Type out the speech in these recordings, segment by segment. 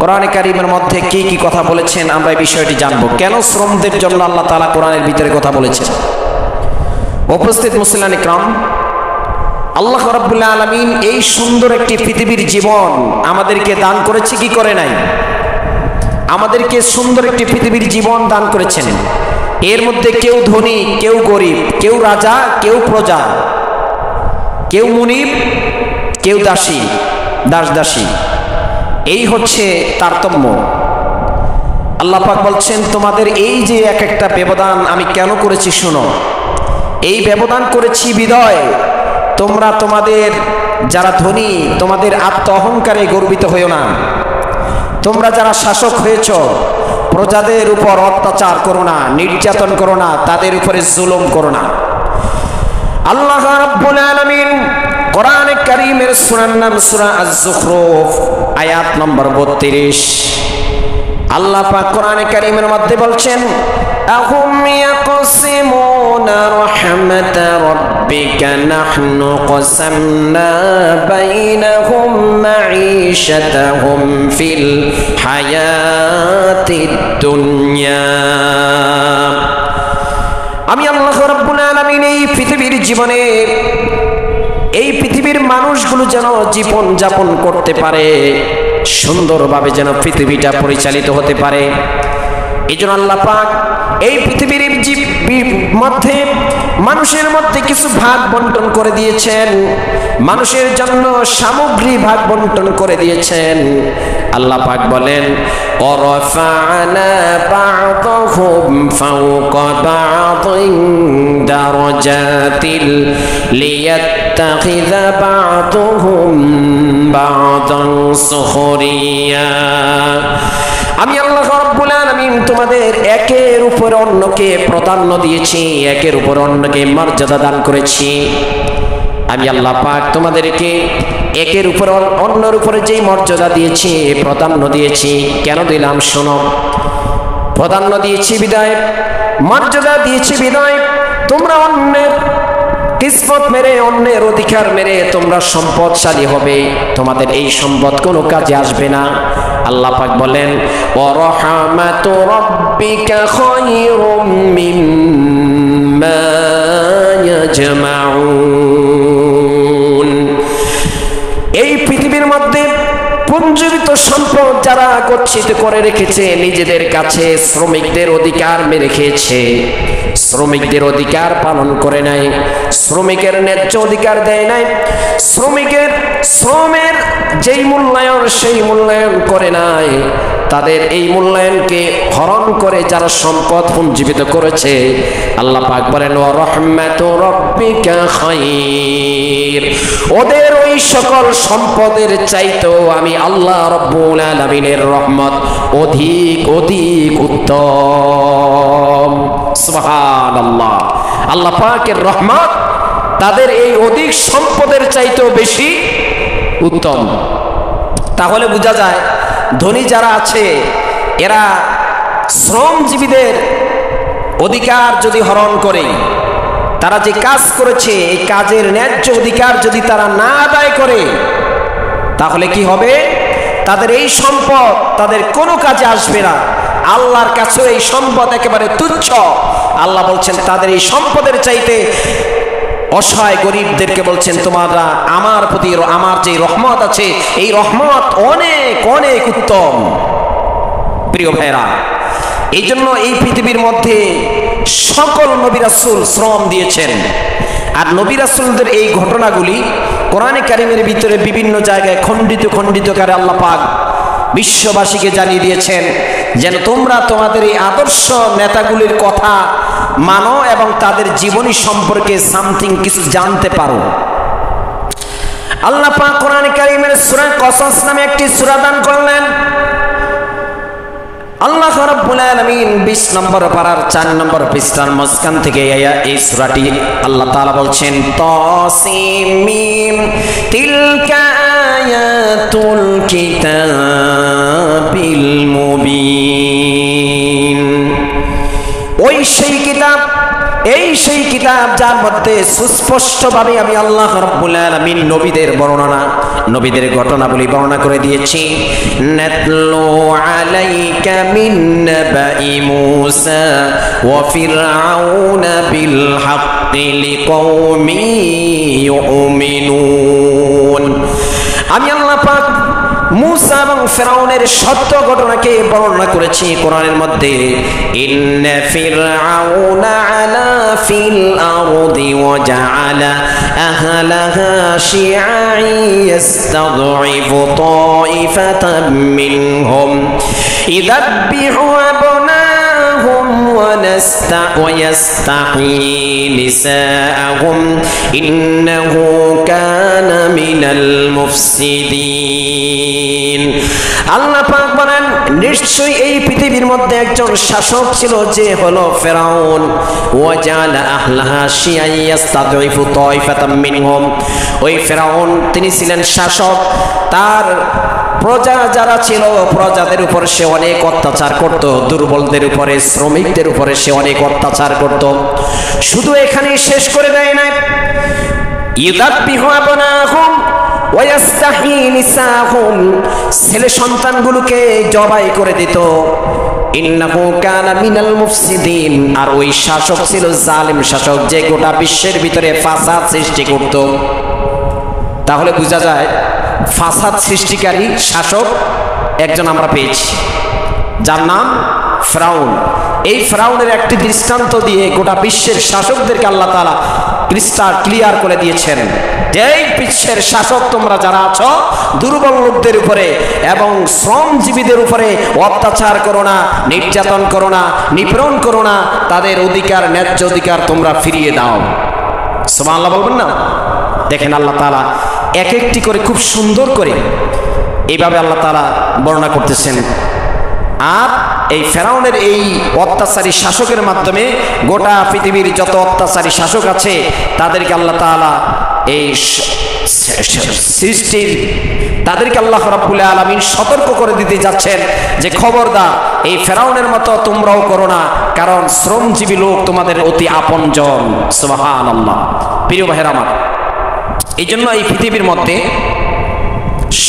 কোরআনে কারীমের মধ্যে কি কি কথা বলেছেন আমরা এই বিষয়টি জানবো। কেন শ্রমদের জন্য আল্লাহ তাআলা কোরআনের ভিতরে কথা বলেছেন? উপস্থিত মুসলিম ইকরাম, আল্লাহ রাব্বুল আলামিন এই সুন্দর একটি পৃথিবীর জীবন আমাদেরকে দান করেছে কি করে নাই? আমাদেরকে সুন্দর একটি পৃথিবীর জীবন দান করেছেন। এর মধ্যে কেউ ধনী, কেউ গরিব, কেউ রাজা, কেউ প্রজা, কেউ মুনিব, কেউ দাসী, দাসী। এই হচ্ছে তারতম্য। আল্লাহ পাক বলছেন তোমাদের এই যে এক একটা ব্যবধান আমি কেন করেছি শোনো। এই ব্যবধান করেছি বিদয় তোমরা তোমাদের যারা ধনী তোমাদের আত্ম অহংকারে গর্বিত হইও না। তোমরা যারা শাসক হয়েছ প্রজাদের উপর অত্যাচার করো না, নির্যাতন করো না, তাদের উপরে জুলুম করো না। আল্লাহ রাব্বুল আলামিন কোরআনে কারীমের সূরার নাম সূরা আয-যুখরুফ, আয়াত নম্বর 32। আল্লাহ পাক কোরআনে কারীমের মধ্যে বলছেন আহুম ইয়াকসিমুনা রাহমাতা রাব্বিকা নাহনু কসামনা বাইনাহুম মাঈশাতাহুম ফিল হায়াতিদ দুনিয়া। আমি আল্লাহ রাব্বুল আলামিন এই পৃথিবীর জীবনে এই পৃথিবীর মানুষগুলো যেন জীবন যাপন করতে পারে, সুন্দরভাবে যেন পৃথিবীটা পরিচালিত হতে পারে, এই জন্য আল্লাহ পাক এই পৃথিবীর মধ্যে মানুষের মধ্যে কিছু ভাগ বন্টন করে দিয়েছেন, মানুষের জন্য সামগ্রী ভাগ বন্টন করে দিয়েছেন। আল্লাহ পাক বলেন ওয়ারাফা'না বা'দাহুম ফাওকা বা'দিন দারাজাতিল লিয়াত্তাখিযা বা'দুহুম বা'দান সুখরিয়া। আমি আল্লাহ রাব্বুল আলামিন তোমাদের একের উপর অন্যকে প্রাধান্য দিয়েছি, একের উপর অন্যকে মর্যাদা দান করেছি। আমি আল্লাহ পাক তোমাদেরকে একের উপর অন্যের উপরে যেই মর্যাদা দিয়েছি, প্রাধান্য দিয়েছি, কেন দিলাম শোনো। প্রাধান্য দিয়েছি বিদায়, মর্যাদা দিয়েছি বিদায় তোমরা অন্যের কিসমত মেরে, অন্যের অধিকার মেরে তোমরা সম্পদশালী হবে, তোমাদের এই সম্পদ কোনো কাজে আসবে না। আল্লাহ পাক বলেন ওয়ারাহমাতু রাব্বিকা খায়রুম মিম্মা ইয়াজমাউন। এই পৃথিবীর মধ্যে পুঞ্জীভূত সম্পদ যারা গচ্ছিত করে রেখেছে নিজেদের কাছে, শ্রমিকদের অধিকার মেরে খেয়েছে, শ্রমিকদের অধিকার পালন করে নাই, শ্রমিকের ন্যায্য অধিকার দেয় নাই, শ্রমের যেই মূল্যায়ন সেই মূল্যায়ন করে নাই, তাদের এই মূল্যায়নকে হরণ করে যারা সম্পদ পুঞ্জীভূত করেছে, আল্লাহ পাক বলেন ওয়া রাহমাতু রাব্বিকা খায়র। ওদের ওই সকল সম্পদের চাইতেও আমি আল্লাহ রাব্বুল আলামিনের রহমত অধিক অধিক উত্তম। সুবহানাল্লাহ। আল্লাহ পাকের রহমত তাদের এই অধিক সম্পদের চাইতেও বেশি উত্তম। তাহলে বোঝা যায় ধনী যারা আছে এরা শ্রমজীবীদের অধিকার যদি হরণ করে, তারা যে কাজ করেছে এই কাজের ন্যায্য অধিকার যদি তারা না আদায় করে, তাহলে কি হবে? তাদের এই সম্পদ তাদের কোনো কাজে আসবে না, আল্লাহর কাছে এই সম্পদ একেবারে তুচ্ছ। আল্লাহ বলছেন তাদের এই সম্পদের চাইতে অসহায় গরিবদেরকে বলছেন তোমরা আমার প্রতি আমার যে রহমত আছে এই রহমত অনেক অনেক উত্তম। প্রিয় ভাইরা, এই জন্য এই পৃথিবীর মধ্যে সকল নবী রাসূল শ্রম দিয়েছেন। আর নবী রাসূলদের এই ঘটনাগুলি কোরআনে কারীমের ভিতরে বিভিন্ন জায়গায় খণ্ডিত খণ্ডিত করে আল্লাহ পাক বিশ্ববাসীকে জানিয়ে দিয়েছেন যেন তোমরা তোমাদের এই আদর্শ নেতাগুলির কথা মানো এবং তাদের জীবনী সম্পর্কে সামথিং কিছু জানতে পারো। আল্লাহ পাক কোরআনে কারীমের সূরা কসস নামে একটি সূরা দান করলেন। আল্লাহ রাব্বুল আলামিন 20 নম্বর পারার 4 নম্বর পৃষ্ঠার মাঝখান থেকে এই সূরাটি আল্লাহ তাআলা বলছেন তাসিম মিম তিলকা আয়াতুল কিতাবিল মুবিন। ওই সেই কিতাব, এই সেই কিতাব যার মধ্যে সুস্পষ্টভাবে আমি আল্লাহ রাব্বুল আলামিন নবীদের বর্ণনা, নবীদের ঘটনাবলী বর্ণনা করে দিয়েছি। নাতলু আলাইকা মিন নাবাই মূসা ওয়া ফিরআউনা বিল হাক্কি লিকওমি ইউমিনুন। আমি আল্লাহ পাক মূসা এবং ফিরআউনের সত্য ঘটনাকে বর্ণনা করেছি কোরআনের মধ্যে। ইন্না ফিরআউনা আলা ফিল আরদি ওয়া জাআলা আহলাহা শিআ'আন ইস্তাদঈফু তাইফাতাম মিনহুম ইযাববিহু আবনাহুম ওয়া ইয়াস্তাহয়ী নিসাআহুম ইন্নাহু কানা মিনাল মুফসিদিন। আল্লাহ পাক বলেন, নিশ্চয়ই এই পৃথিবীর মধ্যে একজন শাসক ছিল যে হলো ফিরআউন। ওয়া জাআলা আহলাহা শিআ'আন ইস্তাদঈফু তাইফাতাম মিনহুম। ওই ফিরআউন তিনি ছিলেন শাসক, তার প্রজা যারা ছিল প্রজাদের উপর সে অনেক অত্যাচার করত, দুর্বলদের উপরে, শ্রমিকদের উপরে সে অনেক অত্যাচার করত। শুধু এখানেই শেষ করে দেয় না, ইযাববিহু আবনাহুম ওয়া ইয়াস্তাহয়ী নিসাআহুম, ছেলে সন্তানগুলোকে জবাই করে দিত। ইন্নাহু কানা মিনাল মুফসিদিন, আর ওই শাসক ছিল জালিম শাসক, যে গোটা বিশ্বের ভিতরে ফাসাদ সৃষ্টি করত। তাহলে বোঝা যায় ফাসাদ সৃষ্টিকারী শাসক একজন আমরা পেয়েছি, যার নাম ফিরআউন। এই ফিরআউনের একটি দৃষ্টান্ত দিয়ে গোটা বিশ্বের শাসকদেরকে আল্লাহ তাআলা ক্লিয়ার করে দিয়েছেন যে এই বিশ্বের শাসক তোমরা যারা আছো, দুর্বল লোকদের উপরে এবং শ্রমজীবীদের উপরে অত্যাচার করো না, নির্যাতন করো না, নিপীড়ন করো না, তাদের অধিকার, ন্যায্য অধিকার তোমরা ফিরিয়ে দাও। সুবহানাল্লাহ বলবেন না? দেখেন আল্লাহ তাআলা এক একটি করে খুব সুন্দর করে এইভাবে আল্লাহ তাআলা বর্ণনা করতেছেন। আর এই ফিরআউনের এই অত্যাচারী শাসকের মাধ্যমে গোটা পৃথিবীর যত অত্যাচারী শাসক আছে তাদেরকে আল্লাহ তাআলা এই সৃষ্টির তাদেরকে আল্লাহ রাব্বুল আলামিন সতর্ক করে দিতে যাচ্ছেন যে খবরদার এই ফিরআউনের মতো তোমরাও করো না, কারণ শ্রমজীবী লোক তোমাদের অতি আপনজন। সুবহানাল্লাহ। প্রিয় ভাইরা আমার, এই জন্য এই পৃথিবীর মধ্যে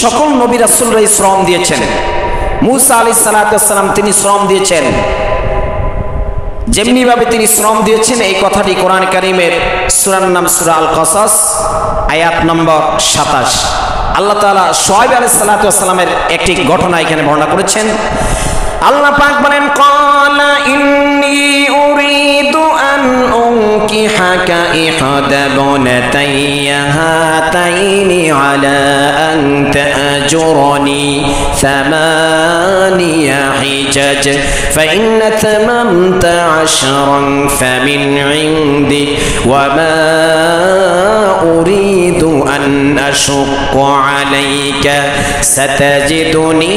সকল নবী রাসূলরাই শ্রম দিয়েছেন। মূসা আলাইহিস সালাতু ওয়াস সালাম তিনি শ্রম দিয়েছেন, যেমনি ভাবে তিনি শ্রম দিয়েছেন এই কথাটি কোরআন কারীমের সূরার নাম সূরা আল কাসাস আয়াত নম্বর 27। আল্লাহ তাআলা শুআয়ব আলাইহিস সালাতু ওয়াস সালামের একটি ঘটনা এখানে বর্ণনা করেছেন। আল্লাহ পাক বলেন, ক্বালা ইন্নী উরিদু আন উনকিহাকা ইহদা বুনাতাইয়া হাতাইনি আলা আন তা'জুরনি থামানিয়া হিজাজ ফাইন তামামতা আশরান ফামিন ইনদি ওয়া মা উরিদু আন আশুক্কা আলাইকা সাতাজিদুনি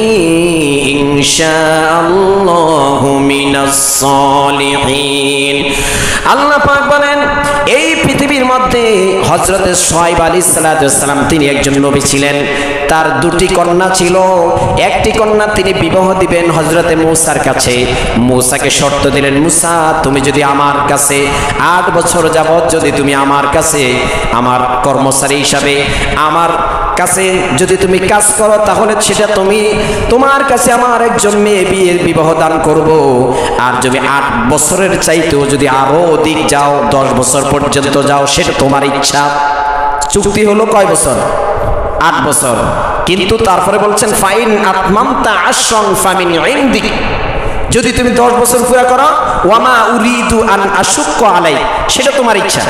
ইনশা আল্লাহু মিনাস সালিহিন। আল্লাহ পাক বলেন, এই পৃথিবীর মধ্যে হযরত শুআয়ব আলাইহিস সালাতু ওয়াস সালাম তিনি একজন নবী ছিলেন। তার দুটি কন্যা ছিল। একটি কন্যা তিনি বিবাহ দিবেন হযরত মূসার কাছে। মূসাকে শর্ত দিলেন, মূসা তুমি যদি আমার কাছে 8 বছর যাবত যদি তুমি আমার কাছে আমার কর্মচারী হিসাবে আমার কাছে যদি তুমি কাজ করো, তাহলে সেটা তুমি তোমার কাছে আমার একজন মেয়ে বিয়ের বিবাহ দান করব। আর যদি 8 বছরের চাইতেও যদি আরো অধিক যাও, 10 বছর পর্যন্ত যাও, সেটা তোমার ইচ্ছা। চুক্তি হলো কয় বছর? 8 বছর। কিন্তু তারপরে বলছেন ফাইন আতমামতা আশরান ফামিন ইনদিক, যদি তুমি 10 বছর পুরা করো, ওয়ামা উরিদু আন আশুক্কা আলাই, সেটা তোমার ইচ্ছা।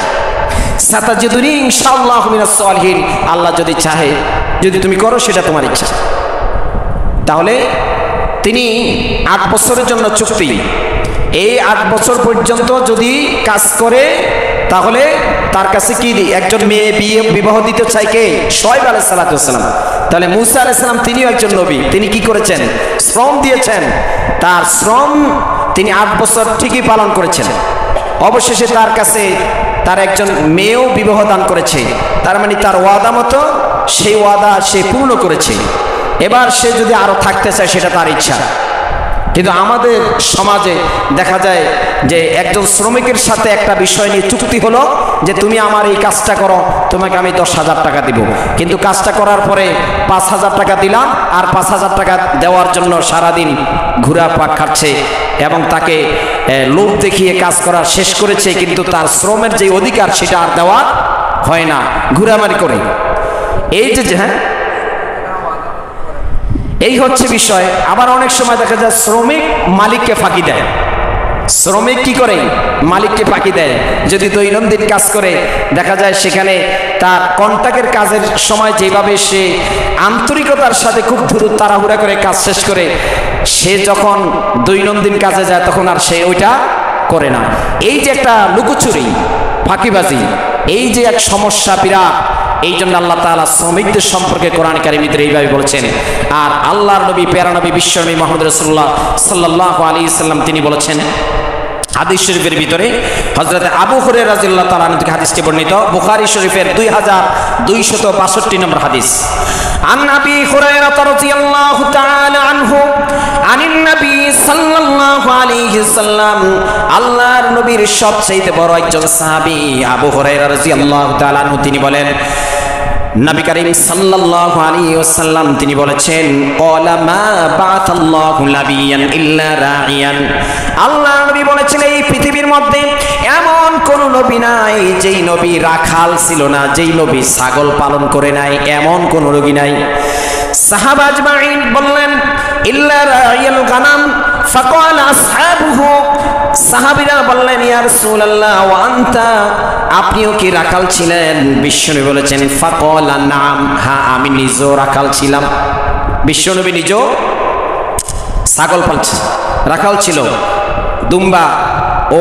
সাতাজিদুনি ইনশাআল্লাহু মিনাস সালিহিন, আল্লাহ যদি চাহে যদি তুমি করো সেটা তোমার ইচ্ছা। তাহলে তিনি 8 বছরের জন্য চুক্তি। এই 8 বছর পর্যন্ত যদি কাজ করে তাহলে তার কাছে কি একজন মেয়ে বিবাহ দিতে চায় কে? শুআয়ব আলাইহিস সালাতু ওয়াস সালাম। তাহলে মূসা আলাইহিস সালাম তিনিও একজন নবী, তিনি কি করেছেন? শ্রম দিয়েছেন। তার শ্রম তিনি 8 বছর ঠিকই পালন করেছেন। অবশেষে তার কাছে তার একজন মেয়েও বিবাহ দান করেছে। তার মানে তার ওয়াদা মতো সেই ওয়াদা সে পূর্ণ করেছে। এবার সে যদি আরো থাকতে চায় সেটা তার ইচ্ছা। কিন্তু আমাদের সমাজে দেখা যায় যে একজন শ্রমিকের সাথে একটা বিষয় নিয়ে চুক্তি হলো যে তুমি আমার এই কাজটা করো, তোমাকে আমি 10,000 টাকা দিব। কিন্তু কাজটা করার পরে 5,000 টাকা দিলাম, আর 5,000 টাকা দেওয়ার জন্য সারাদিন ঘুরা পাক খাচ্ছে এবং তাকে লোভ দেখিয়ে কাজ করা শেষ করেছে, কিন্তু তার শ্রমের যে অধিকার সেটা আর দেওয়া হয় না, ঘুরামারি করে। এই যে হ্যাঁ, এই হচ্ছে বিষয়। আবার অনেক সময় দেখা যায় শ্রমিক মালিককে ফাঁকি দেয়। শ্রমিক কি করে? মালিককে ফাঁকি দেয়। যদি দৈনন্দিন কাজ করে দেখা যায় সেখানে তার কন্ট্রাক্টের কাজের সময় যেভাবে সে আন্তরিকতার সাথে খুব দ্রুত তাড়াহুড়া করে কাজ শেষ করে, সে যখন দৈনন্দিন কাজে যায় তখন আর সে ওইটা করে না। এই যে একটা লুকোচুরি, ফাঁকিবাজি, এই যে এক সমস্যা বিরাট, এই জন্য আল্লাহ তাআলা শ্রমিকদের সম্পর্কে কোরআন কারীমের ভিতরে এইভাবে বলেছেন। আর আল্লাহর নবী, প্যারা নবী, বিশ্বনবী মুহাম্মদ রাসূলুল্লাহ সাল্লাল্লাহু আলাইহি সাল্লাম তিনি বলেছেন হাদিস শরীফের ভিতরে, হযরত আবু হুরায়রা রাদিয়াল্লাহু তাআলা আনহু থেকে হাদিসটি বর্ণিত, বুখারী শরীফের 2262 নম্বর হাদিস। আন আবি হুরায়রা রাদিয়াল্লাহু তাআলা আনহু আনিন নবী সাল্লাল্লাহু আলাইহি সাল্লাম, আল্লাহর নবীর সবচেয়ে বড় একজন সাহাবী আবু হুরায়রা রাদিয়াল্লাহু তাআলা আনহু তিনি বলেন, নবী করিম সাল্লাল্লাহু আলাইহি ওয়াসাল্লাম তিনি বলেছেন, ক্বালা মা বাআতাল্লাহু নাবিয়ান ইল্লা রাইয়ান, আল্লাহর নবী বলেছেন এই পৃথিবীর মধ্যে এমন কোন নবী নাই যেই নবী রাখাল ছিল না, যেই নবী ছাগল পালন করে নাই, এমন কোন নবী নাই। সাহাবা আজমাইন বললেন ইল্লা রাইয়াল গানাম, ফাকাল আসহাবুহু, সাহাবীরা বললেন ইয়া রাসূলুল্লাহ ওয়া আনতা, আপনিও কি রাখাল ছিলেন? বিশ্বনবী বলেছেন ফাকালা নাম, হ্যাঁ আমি নিজেও রাখাল ছিলাম। বিশ্বনবী নিজেও ছাগল পালছেন, রাখাল ছিল, দুম্বা,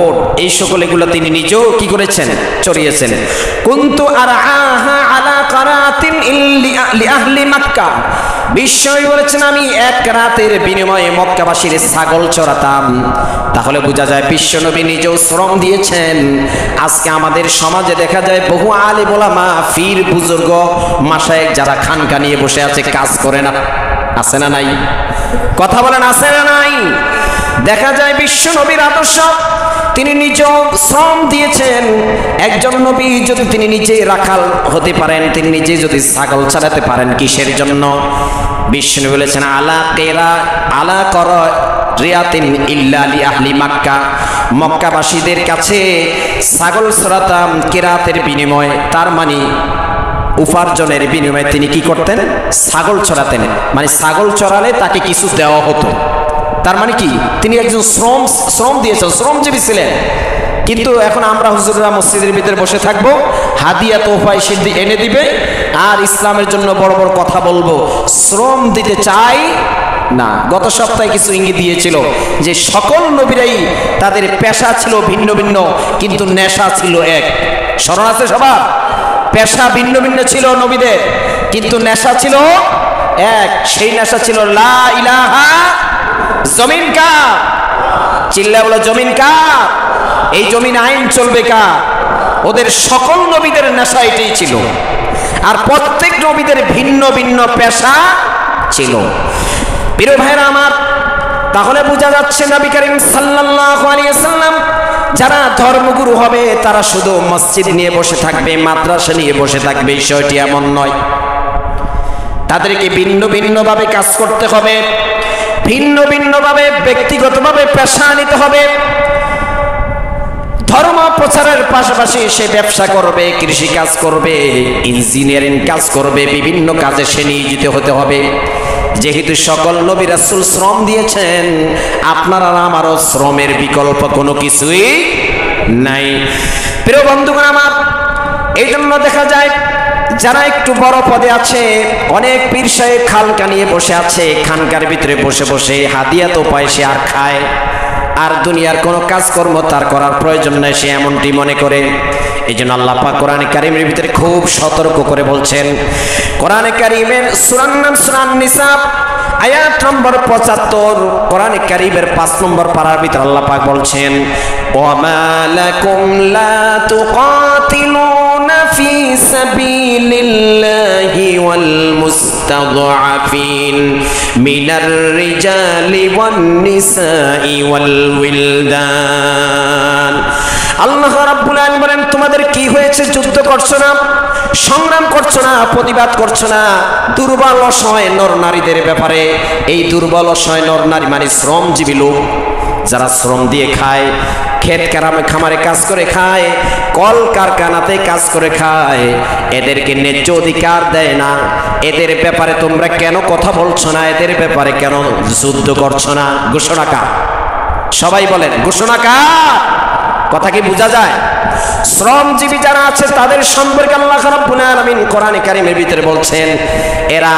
ওট, এই সকল এগুলো তিনি নিজেও কি করেছেন? চড়িয়েছেন। কুনতু আরআহা আলা কারাতিন লি আহলি মক্কা, বিশ্বনবী বলেছেন আমি এক রাতের বিনিময়ে মক্কাবাসীর ছাগল চড়াতাম। তাহলে বোঝা যায় বিশ্বনবী নিজেও শ্রম দিয়েছেন। আজকে আমাদের সমাজে দেখা যায় বহু আলেম ওলামা, পীর বুজুর্গ, মাশায়েখ যারা খানকা নিয়ে বসে আছে, কাজ করে না। আছে না নাই? কথা বলেন, আছে না নাই? দেখা যায় বিশ্বনবীর আদর্শ, তিনি নিজেও শ্রম দিয়েছেন। একজন নবী যদি তিনি নিজে রাখাল হতে পারেন, তিনি নিজে যদি ছাগল চালাতে পারেন, কিসের জন্য? বিষ্ণু বলেছেন আলা কর রিয়াতিন ইল্লা লি আহলি মক্কা, মক্কাবাসীদের কাছে ছাগল চড়াতাম কিরাতের বিনিময়ে, তার মানে উপার্জনের বিনিময়ে তিনি কি করতেন? ছাগল চড়াতেন। মানে ছাগল চড়ালে তাকে কিছু দেওয়া হতো, তার মানে কি তিনি একজন শ্রম দিয়েছেন, শ্রমজীবী ছিলেন। কিন্তু এখন আমরা হুজুররা মসজিদের ভিতরে বসে থাকবো, হাদিয়া তোহফা সিদ্ধি এনে দিবে, আর ইসলামের জন্য বড় বড় কথা বলবো, শ্রম দিতে চাই না। গত সপ্তাহে কিছু ইঙ্গিত দিয়েছিল যে সকল নবীরাই তাদের পেশা ছিল ভিন্ন ভিন্ন, কিন্তু নেশা ছিল এক। স্মরণ আছে সবার? পেশা ভিন্ন ভিন্ন ছিল নবীদের, কিন্তু নেশা ছিল এক। সেই নেশা ছিল লা ইলাহা, জমিন কার? চিল্লা বলো, জমিন কার? এই জমিন আইন চলবে কার? ওদের সকল নবীদের নেশা এটাই ছিল। আর প্রত্যেক নবীদের ভিন্ন ভিন্ন পেশা ছিল। প্রিয় ভাইরা আমার, তাহলে বোঝা যাচ্ছে নবী করিম সাল্লাল্লাহু আলাইহি ওয়াসাল্লাম যারা ধর্মগুরু হবে তারা শুধু মসজিদ নিয়ে বসে থাকবে, মাদ্রাসা নিয়ে বসে থাকবে, বিষয়টি এমন নয়। তাদেরকে ভিন্ন ভিন্ন ভাবে কাজ করতে হবে, ভিন্ন ভিন্ন ভাবে ব্যক্তিগতভাবে পেশা নিতে হবে। ধর্ম প্রচারের পাশাপাশি সে ব্যবসা করবে, কৃষি কাজ করবে, ইঞ্জিনিয়ারিং কাজ করবে, বিভিন্ন কাজে সে নিয়োজিত হতে হবে। যেহেতু সকল নবী রাসূল শ্রম দিয়েছেন, আপনার আর আমারও শ্রমের বিকল্প কোনো কিছুই নাই। প্রিয় বন্ধুগণ আমার, এই জন্য দেখা যায় যারা একটু বড় পদে আছে, অনেক পীর সাহেব খানকা নিয়ে বসে আছে, খানকার ভিতরে বসে বসে হাদিয়া তো পায়, সে আর খায়, আর দুনিয়ার কোনো কাজকর্ম তার করার প্রয়োজন নেই, সে এমনটি মনে করে। এই জন্য আল্লাহ পাক কোরআনে কারীমের ভিতরে খুব সতর্ক করে বলছেন। কোরআনে কারীমের সূরার নাম সূরা নিসা, আয়াত নম্বর 75, কোরআনে কারীমের 5 নম্বর পারার ভিতরে আল্লাহ পাক বলছেন, ওয়ামা লাকুম লা তুকাতিলুনা ফি সাবিলিল্লাহি ওয়াল মুসলিমিন মুস্তাদআফিন মিনার রিজালি ওয়ান নিসাই ওয়াল উইলদান। আল্লাহ রাব্বুল আলামিন বলেন, তোমাদের কি হয়েছে? যুদ্ধ করছো না, সংগ্রাম করছো না, প্রতিবাদ করছো না দুর্বল অসহায় নর নারীদের ব্যাপারে? এই দুর্বল অসহায় নর নারী মানে শ্রমজীবী লোক, যারা শ্রম দিয়ে খায়, ক্ষেত খামারে কাজ করে খায়, কল কারখানাতে কাজ করে খায়, এদেরকে ন্যায্য অধিকার দেয় না। এদের ব্যাপারে তোমরা কেন কথা বলছো না? এদের ব্যাপারে কেন যুদ্ধ করছো না? ঘোষণা কার? সবাই বলেন, ঘোষণা কার? কথা কি বোঝা যায়? শ্রমজীবী যারা আছে তাদের সম্পর্কে আল্লাহ রাব্বুল আলামিন কোরআনে কারীমের ভিতরে বলছেন, এরা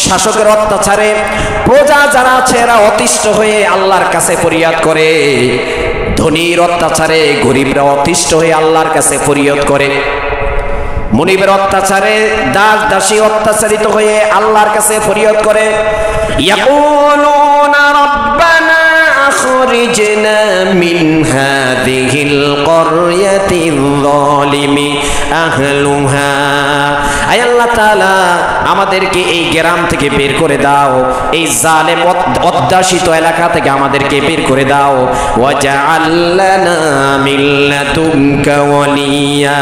শাসকের অত্যাচারে প্রজা যারা আছে এরা অতিষ্ঠ হয়ে আল্লাহর কাছে ফরিয়াদ করে। ধনীর অত্যাচারে গরিবরা অতিষ্ঠ হয়ে আল্লাহর কাছে ফরিয়াদ করে। মুনিবের অত্যাচারে দাস দাসী অত্যাচারিত হয়ে আল্লাহর কাছে ফরিয়াদ করে। ইয়াকুলুনা রাব্বানা আখরিজনা মিন হাযিহিল ক্বরয়াতিল যালিমি আহলুহা, আয় আল্লাহ তাআলা আমাদেরকে এই গ্রাম থেকে বের করে দাও, এই জালেম অত্যাচারিত এলাকা থেকে আমাদেরকে বের করে দাও। ওয়াজআল লানা মিন লাদুনকা ওয়ালিয়া,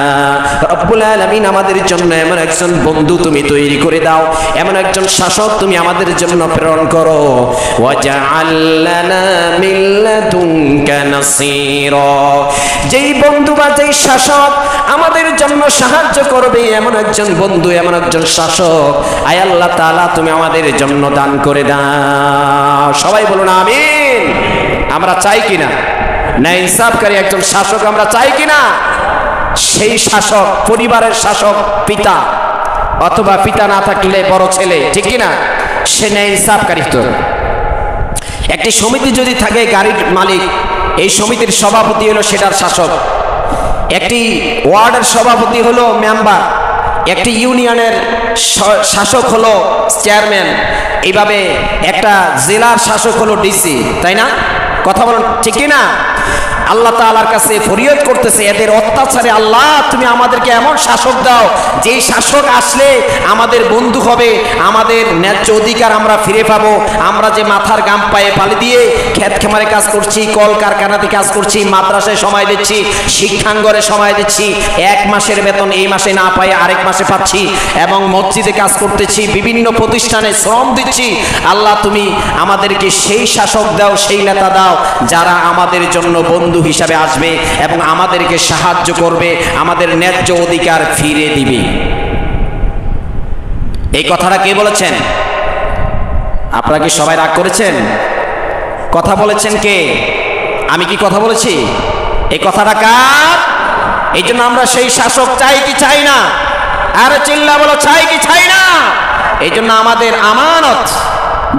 রব্বুল আলামিন আমাদের জন্য এমন একজন বন্ধু তুমি তৈরি করে দাও, এমন একজন শাসক তুমি আমাদের জন্য প্রেরণ করো। ওয়াজআল লানা মিন লাদুনকা নাসীরা, যেই বন্ধু বা যেই শাসক আমাদের জন্য সাহায্য করবে, এমন একজন বন্ধু, এমন একজন শাসক আয় আল্লাহ তাআলা তুমি আমাদের জন্য দান করে দাও। সবাই বলুন আমিন। আমরা চাই কিনা ন্যায় ইনসাফকারী একজন শাসক? আমরা চাই কিনা? সেই শাসক পরিবারের শাসক পিতা, অথবা পিতা না থাকলে বড় ছেলে, ঠিক কিনা? সে ন্যায় ইনসাফকারী। তো একটি সমিতি যদি থাকে, গাড়ির মালিক এই সমিতির সভাপতি হলো সেটার শাসক, একটি ওয়ার্ডের সভাপতি হলো মেম্বার, একটি ইউনিয়নের শাসক হলো চেয়ারম্যান, এইভাবে একটা জেলার শাসক হলো ডিসি, তাই না? কথা বলুন ঠিক কিনা? আল্লাহ তাআলার কাছে ফরিয়াদ করতেছে এদের অত্যাচারে, আল্লাহ তুমি আমাদেরকে এমন শাসক দাও যেই শাসক আসলে আমাদের বন্ধু হবে, আমাদের ন্যায্য অধিকার আমরা ফিরে পাবো। আমরা যে মাথার গাম পায়ে পালি দিয়ে ক্ষেত খামারে কাজ করছি, কল কারখানাতে কাজ করছি, মাদ্রাসায় সময় দিচ্ছি, শিক্ষাঙ্গনে সময় দিচ্ছি, এক মাসের বেতন এই মাসে না পাই আরেক মাসে পাচ্ছি, এবং মসজিদে কাজ করতেছি, বিভিন্ন প্রতিষ্ঠানে শ্রম দিচ্ছি, আল্লাহ তুমি আমাদেরকে সেই শাসক দাও, সেই নেতা দাও যারা আমাদের জন্য বন্ধু হিসাবে আসবে এবং আমাদেরকে সাহায্য করবে, আমাদের ন্যায্য অধিকার ফিরে দিবে। এই কথাটা কে বলেছেন? আপনারা কি সবাই রাগ করেছেন? কথা বলেছেন কে? আমি কি কথা বলেছি? এই কথাটা কার? এই জন্য আমরা সেই শাসক চাই কি চাই না? আরে চিল্লা বলো, চাই কি চাই না? এই জন্য আমাদের আমানত,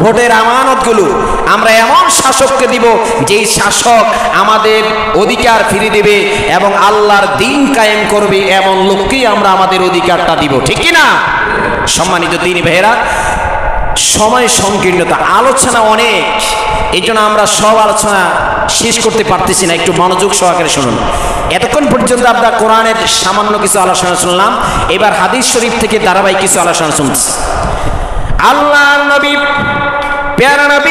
ভোটের আমানতগুলো আমরা এমন শাসককে দিব যেই শাসক আমাদের অধিকার ফিরে দেবে এবং আল্লাহর দ্বীন কায়েম করবে, এমন লোককেই আমরা আমাদের অধিকারটা দিব, ঠিক কি না? সম্মানিত দ্বীনী ভাইয়েরা, সময় সংকীর্ণতা, আলোচনা অনেক, এই জন্য আমরা সব আলোচনা শেষ করতে পারতেছি না। একটু মনোযোগ সহকারে শুনুন। এতক্ষণ পর্যন্ত আমরা কোরআনের সামান্য কিছু আলোচনা শুনলাম, এবার হাদিস শরীফ থেকে ধারাবাহিক কিছু আলোচনা শুনছি। আল্লাহর নবী, প্যারা নবী